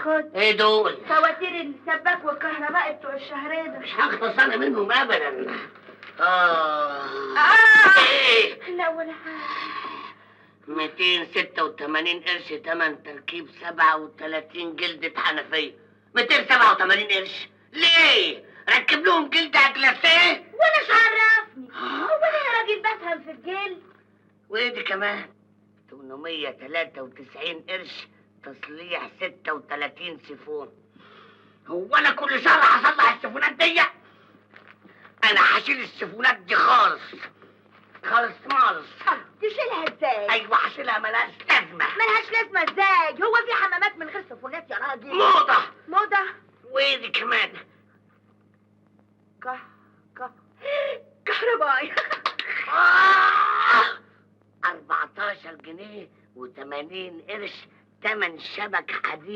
خد ايه دول؟ فواتير السباك والكهرباء بتوع الشهرين دول. مش هخلص انا منهم ابدا. ايه؟ لا ولا حاجة. 286 قرش تمن تركيب 37 جلدة حنفية. 287 قرش ليه؟ ركب لهم جلدة جلاسيه؟ وانا مش عرفني هو انا يا راجل بفهم في الجلد. وايه دي كمان؟ 893 قرش تصليح 36 سيفون. هو انا كل شهر هصلح السيفونات دي؟ انا هشيل السيفونات دي خالص خالص. تشيلها ازاي؟ ايوه هشيلها، ملهاش لازمه. ملهاش لازمه ازاي؟ هو في حمامات من غير سيفونات يا راجل؟ موضه. موضه. وايه دي كمان؟ كهربائي. 14 جنيه و80 قرش تمن شبك حديد.